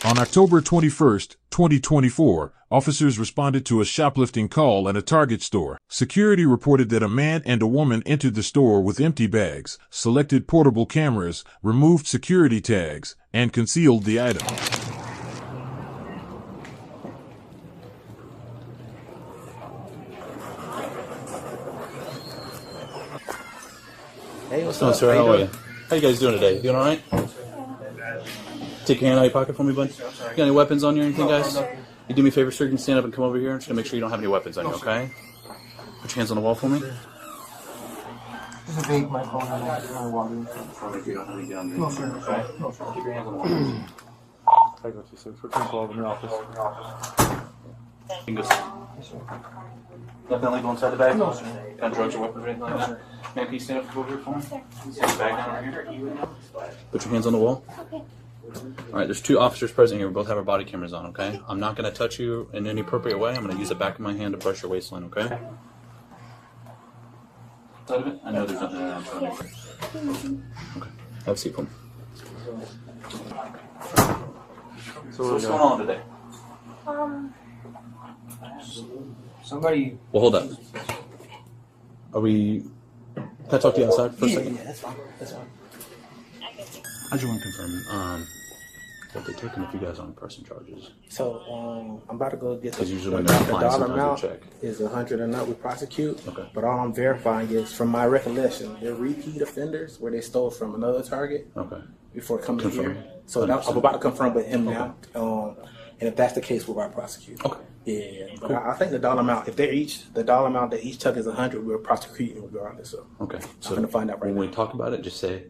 On October 21st, 2024, officers responded to a shoplifting call at a Target store. Security reported that a man and a woman entered the store with empty bags, selected portable cameras, removed security tags, and concealed the item. Hey, what's up, sir? How are you? How you guys doing today? Doing all right? Take your hand out of your pocket for me, bud. You got any weapons on you or anything, guys? You do me a favor, sir. You can stand up and come over here. I'm just gonna make sure you don't have any weapons on you, okay? Put your hands on the wall for me. Just a vape, my phone, and my water. No, sir. No, sir. Keep your hands on the wall. I got you, sir. We're 12 in your office. You can go. Nothing illegal inside the bag? No, sir. Kind of drugs or weapons or anything like that? Man, can you stand up and go over here for me? Stand the bag down over here. Put your hands on the wall. Okay. All right, there's two officers present here. We both have our body cameras on, okay? I'm not going to touch you in any appropriate way. I'm going to use the back of my hand to brush your waistline, okay? Side of it? I know there's nothing in there. Okay. Have a seat for me. So what's going on today? Somebody. Well, hold up. Are we... Can I talk to you outside for a second? Yeah, that's fine. That's fine. I just want to confirm what they're taking if you guys aren't pressing charges. So I'm about to go get Because the usually when they're applying, dollar sometimes amount they check. is 100 or not we prosecute. Okay. But all I'm verifying is from my recollection, they're repeat offenders where they stole from another target Okay. before coming Confirm. here. So that, I'm about to confirm with him now. And if that's the case, we'll prosecute. Okay. Yeah. But I think the dollar amount, if the dollar amount that each took is 100, we'll prosecute regardless. So Okay. So I'm gonna find out right when now. we talk about it, just say,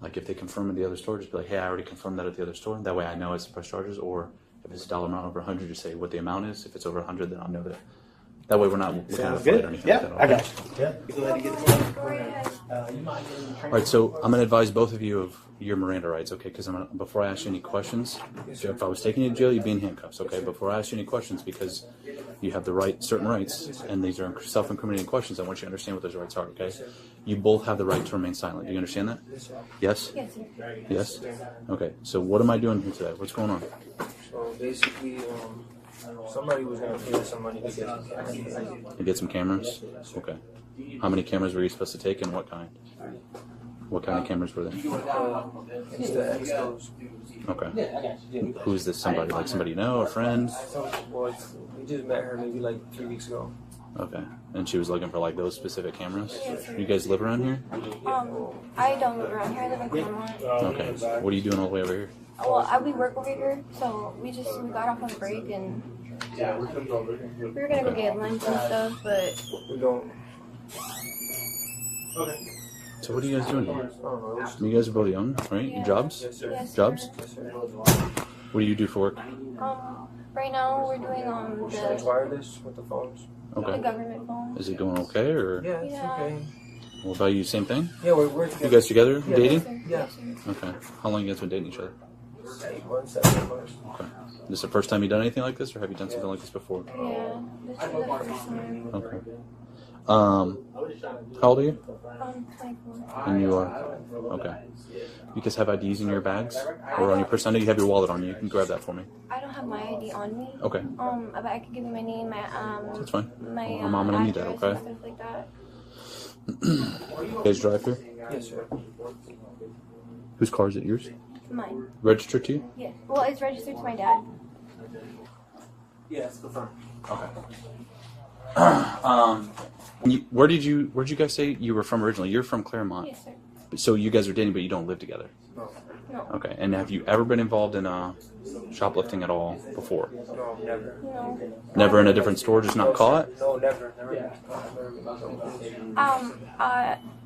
like, if they confirm at the other store, just be like, hey, I already confirmed that at the other store. That way I know it's press charges. Or if it's a dollar amount over 100, just say what the amount is. If it's over 100, then I'll know that. That way we're not looking at a Sounds fight good. or anything Yeah, like that. I okay? got you. Yeah. You go ahead and get All right, so I'm going to advise both of you of your Miranda rights, okay? Because before I ask you any questions, if I was taking you to jail, you'd be in handcuffs, okay? Before I ask you any questions, because you have the certain rights, and these are self-incriminating questions, I want you to understand what those rights are, okay? You both have the right to remain silent. Do you understand that? Yes? Yes, sir. Yes? Okay, so what am I doing here today? What's going on? So basically, somebody was gonna pay us some money to get some cameras. You get some cameras? Okay. How many cameras were you supposed to take, and what kind? What kind of cameras were they? It's the Expos. Okay. Who's this somebody? Like somebody you know, a friend? Well, we just met her maybe like 3 weeks ago. Okay. And she was looking for like those specific cameras? Yes, sir. You guys live around here? I don't live around here. I live in Claremont. Okay. What are you doing all the way over here? Well, we work over here, so we got off on break and we were gonna go get lunch and stuff, but We don't. So what are you guys doing here? I don't know. You guys are both young, right? Yeah. Jobs? Yes, sir. yes, Jobs? Yes, sir. What do you do for work? right now we're doing It's the wireless with the phones. Okay. government phone. Is it going okay, or Yeah, it's Yeah. okay. what about you? Same thing? Yeah, we're You together. guys together? Yeah. Dating? Yeah. Okay. How long you guys been dating each other? 8 months, 7 months. Okay. This is the first time you done anything like this, or have you done something like this before? Yeah, this is the first time. Okay. How old are you? 24. And you are? Okay. You guys have IDs in your bags or on your person? I know you have your wallet on you. You can grab that for me. I don't have my ID on me. Okay. But I can give you my name, That's fine. my I'm gonna need that, address okay? and stuff like that. You guys drive here? Yes, sir. Whose car is it? Yours? Mine. Registered to you? Yes. Well, it's registered to my dad. Yeah, it's confirmed. Okay. Where did you guys say you were from originally? You're from Claremont. Yes, sir. So you guys are dating, but you don't live together. No. No. Okay. And have you ever been involved in shoplifting at all before? No, never. No. Never in a different store, just not caught? No, never. Never.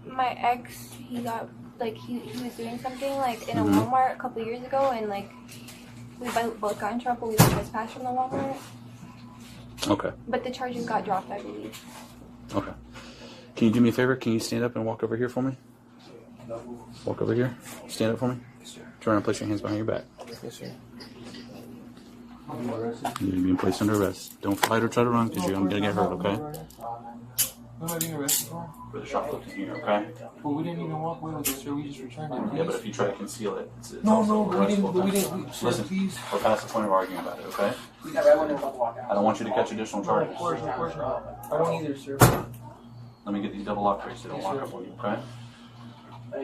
My ex, he got he was doing something in a Walmart a couple years ago, and we both got in trouble. We were trespassed from the Walmart, Okay. but the charges got dropped, I believe. Okay. Can you do me a favor? Can you stand up and walk over here for me? Walk over here. Stand up for me. Yes, sir. Turn around and place your hands behind your back. Yes, sir. You're being placed under arrest. Don't fight or try to run because you're going to get hurt, okay? What am I being arrested for? For the shoplifting here, okay? Well, we didn't even walk away with it, sir. We just returned it. Yeah, but if you try to conceal it, it's No, also but we didn't. arrestable But we offense. didn't. Sir, Listen, please. we're past the point of arguing about it, okay? I don't want you to catch additional No, charges. of course not. I don't either, sir. Let me get these double lock trays so they don't lock up on you, okay? Do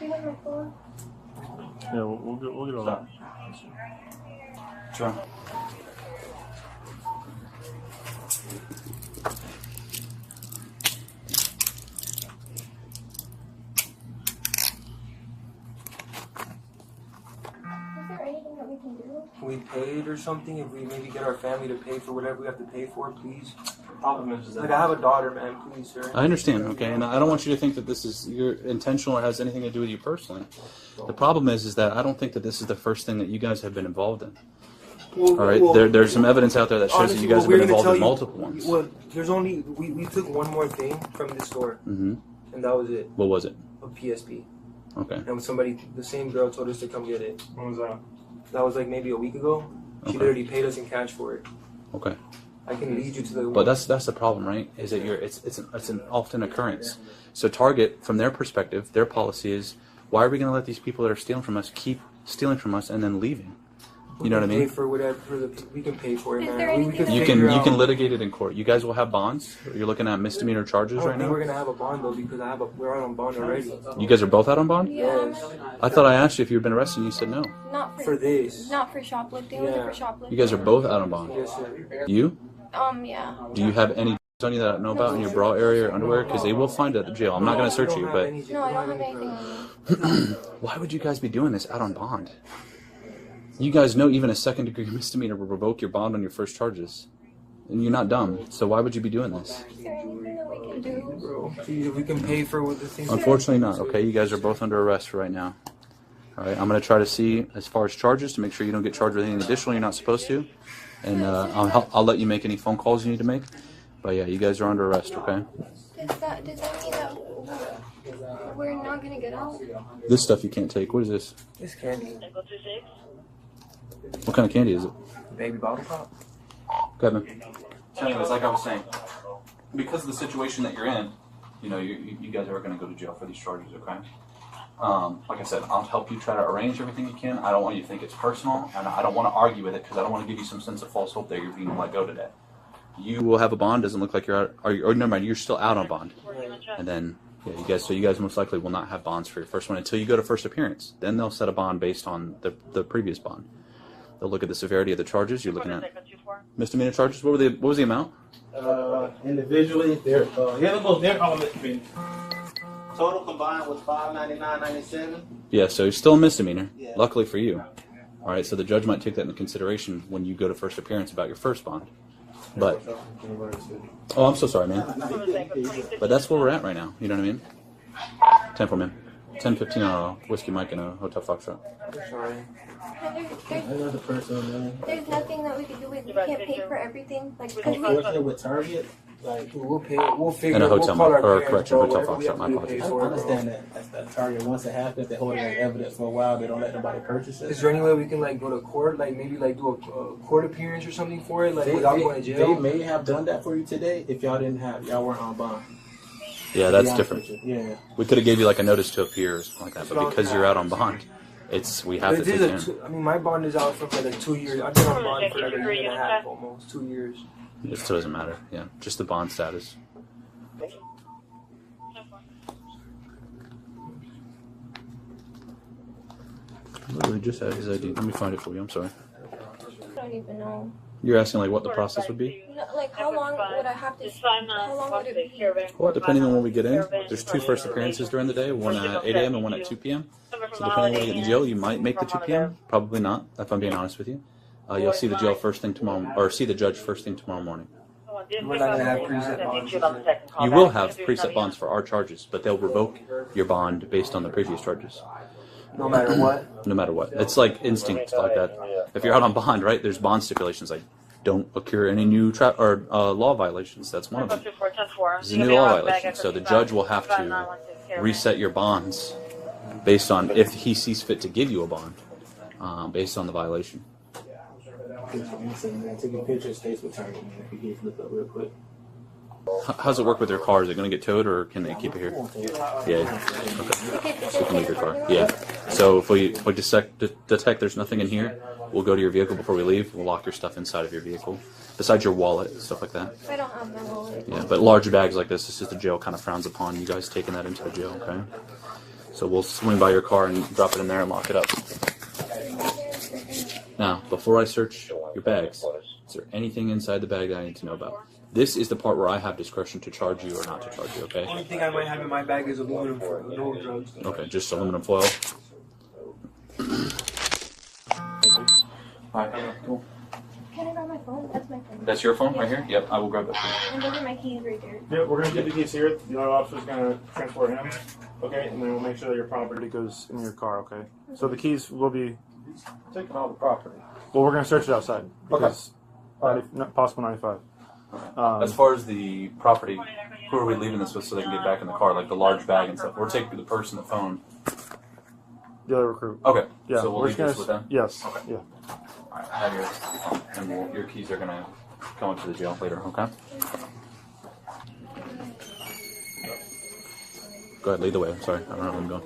you have my phone? Yeah, we'll get all that. Sure. Is there anything that we can do? Can we pay it or something? If we maybe get our family to pay for whatever we have to pay for, please. Problem is Like, I have a daughter, man. Please, sir. I understand, okay, and I don't want you to think that this is your intentional or has anything to do with you personally. The problem is that I don't think that this is the first thing that you guys have been involved in. All right, there's some evidence out there that shows that you guys have been involved in multiple ones. Well, there's only we took one more thing from the store, and that was it. What was it? A PSP. Okay. And somebody, the same girl, told us to come get it. When was that? That was like maybe a week ago. She Okay. literally paid us in cash for it. Okay. I can lead you to the. But that's the problem, right? Is that it's an often occurrence. So Target, from their perspective, their policy is, why are we going to let these people that are stealing from us keep stealing from us and then leaving? You know what I Pay mean? for whatever we can pay for it, Is man. there We anything that You figure can out- litigate it in court. You guys will have bonds. You're looking at misdemeanor charges I don't right think now. we're gonna have a bond though because we're out on bond already. You guys are both out on bond? Yes. I thought I asked you if you've been arrested and you said no. Not for, For this. Not for shoplifting. Was it Yeah. for shoplifting? You guys are both out on bond. Yes, sir. You? Yeah. Do you have any on you that I don't know about in your bra area or underwear? Because they will find it at the jail. I'm not going to search you, but No, I don't have anything on me. why would you guys be doing this out on bond? You guys know even a second degree misdemeanor will revoke your bond on your first charges. And you're not dumb, so why would you be doing this? Is there anything that we can do? Bro, please, if we can pay for what the things. Unfortunately not, okay? You guys are both under arrest right now. Alright, I'm going to try to see as far as charges to make sure you don't get charged with anything additional you're not supposed to. And I'll let you make any phone calls you need to make. But yeah, you guys are under arrest, okay? Does that mean that we're not gonna get out? This stuff you can't take. What is this? This candy, What kind of candy is it? baby bottle pop. Kevin. So anyways, like I was saying, because of the situation that you're in, you know, you guys are going to go to jail for these charges, okay? Like I said, I'll help you try to arrange everything you can. I don't want you to think it's personal, and I don't want to argue with it because I don't want to give you some sense of false hope that you're being let go today. You will have a bond. Doesn't look like you're out, or never mind, you're still out on bond. And then, yeah, you guys most likely will not have bonds for your first one until you go to first appearance. Then they'll set a bond based on the previous bond. They'll look at the severity of the charges. You're looking at misdemeanor charges. What was the amount? Individually, they're they're all misdemeanor. Total combined was $599.97. Yeah, so you're still a misdemeanor. Yeah. Luckily for you. All right, so the judge might take that into consideration when you go to first appearance about your first bond. But oh, I'm so sorry, man. But that's where we're at right now. You know what I mean? 10 for man. 10:15 on a Whiskey Mike in a Hotel Foxtrot. Sorry. Another person, man. There's nothing that we can do. We can't pay for everything. Like, because Unfortunately, with Target, like, We'll pay. We'll figure. In a we'll hotel, call our or parents, correction, bro, Hotel whatever we Foxtrot, have my to do to apologies. pay I for it, bro. understand that that's Target. Once it happens, they hold it as evidence for a while. They don't let nobody purchase it. Is there any way we can like go to court, like maybe like do a court appearance or something for it, like They, without they- going to they jail? may have done that for you today if y'all weren't on bond. Yeah, To that's be honest different. with you. Yeah. We could have gave you like a notice to appear or something like that, but because you're out on bond, we have But to it take is it in. I mean, my bond is out for like 2 years. I've been on bond for like a year and a half, almost 2 years. It still doesn't matter. Yeah, just the bond status. Literally just had his ID. Let me find it for you. I'm sorry. I don't even know. You're asking like what the process would be? No, like, how long would I have to? How long would it be? Well, depending on when we get in, there's 2 first appearances during the day, one at 8 a.m. and one at 2 p.m. So depending on when you get in jail, you might make the 2 p.m. Probably not, if I'm being honest with you. You'll see the jail first thing tomorrow, or see the judge first thing tomorrow morning. We're not gonna have preset bonds. You will have preset bonds for our charges, but they'll revoke your bond based on the previous charges, No matter what. no matter what. It's like instinct like that. If you're out on bond, right, there's bond stipulations like don't occur any new law violations. That's one of them. This is a new law violation, so the judge will have to reset your bonds based on if he sees fit to give you a bond based on the violation. Take a picture, states will turn it, man. If you can look up real quick. How's it work with your car? Is it going to get towed, or can they keep it here? Yeah. Okay. So you can leave your car. Yeah. So if we detect there's nothing in here, we'll go to your vehicle before we leave. We'll lock your stuff inside of your vehicle, besides your wallet and stuff like that. I don't have my wallet. Yeah, but large bags like this is just the jail kind of frowns upon you guys taking that into the jail. Okay. So we'll swing by your car and drop it in there and lock it up. Now, before I search your bags, is there anything inside the bag that I need to know about? This is the part where I have discretion to charge you or not to charge you, okay? The only thing I might have in my bag is aluminum foil, no drugs. Okay, just aluminum foil. Alright, cool. Can I grab my phone? That's my phone. That's your phone right here? Yep, I will grab that for you. And those are my keys right there. Yeah, we're gonna get the keys here. The other officer's gonna transport him. Okay, and then we'll make sure that your property goes in your car. Okay. So the keys will be Taking all the property. Well, we're gonna search it outside because possible 95. As far as the property, who are we leaving this with so they can get back in the car? Like the large bag and stuff. We're taking the purse and the phone. The other recruit. Okay. Yeah. So we'll leave this with them? Yes. Okay. Yeah. Alright, I have your phone. And your keys are going to go into the jail later, okay? Go ahead, lead the way. I'm sorry. I don't know where I'm going.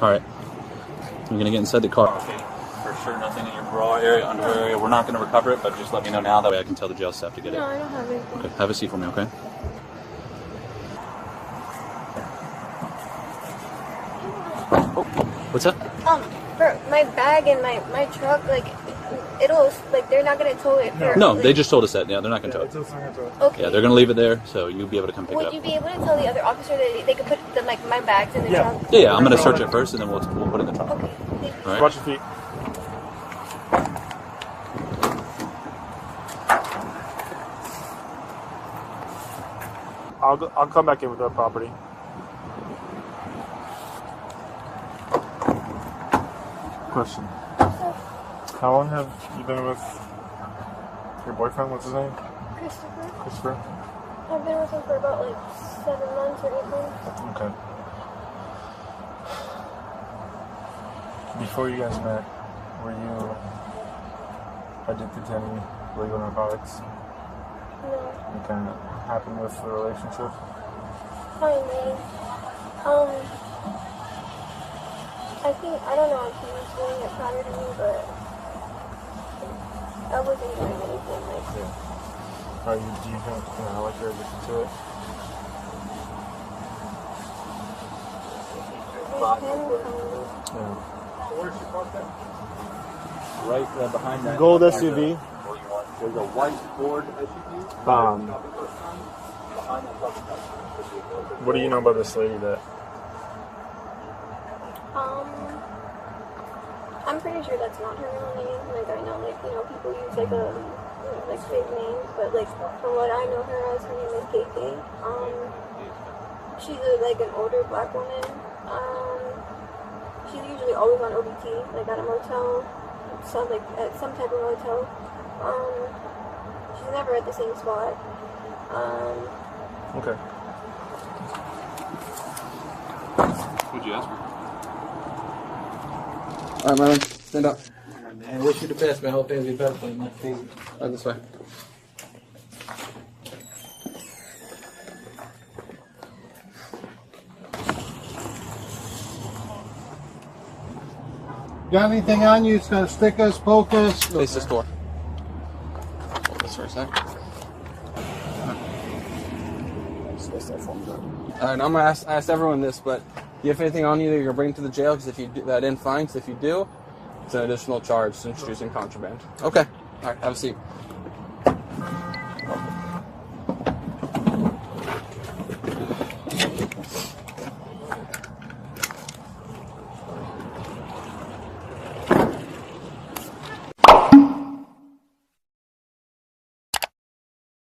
Alright. I'm going to get inside the car. Okay. For sure, nothing in your bra area, underwear area. We're not going to recover it, but just let me know now. That way I can tell the jail staff to get it. No, I don't have it. Okay, have a seat for me, okay? Oh, what's that? For my bag and my truck, like, they're not gonna tow it. No, they just told us that. Yeah, they're not going to tow it. Okay. Yeah, they're going to leave it there, so you'll be able to come pick it Would up. you be able to tell the other officer that they could put my bags in the trunk? Yeah, I'm going to search it first, and then we'll put it in the trunk. Okay. All right? Watch your feet. I'll come back in with that property. Question. How long have you been with your boyfriend? What's his name? Christopher. Christopher? I've been with him for about like 7 months or 8 months. Okay. Before you guys met, were you addicted to any legal narcotics? No. What kind of happened with the relationship? Finally. I don't know if he was doing it prior to me, but I wasn't doing anything like that. Do you think, like you're addicted to it? Yeah. Where's your car at? Right behind that. Gold SUV. There's a white Ford SUV. What do you know about this lady that? I'm pretty sure that's not her real name. Like, I know, people use, fake names, but, from what I know her as, her name is KK. She's, an older black woman. She's usually always on OBT, at a motel, at some type of motel. She's never at the same spot. Okay. What'd you ask her? Alright, Myron, stand up. Man, wish you the best, man. Hope things get better for you, man. Right this way. Got anything on you? It's gonna stick us, poke us. Face this door. Hold this for a sec. Alright, I'm gonna ask everyone this, but do you have anything on you that you're gonna bring to the jail? Because if you do that in fines, if you do, it's an additional charge to introducing contraband. Okay. Alright, have a seat.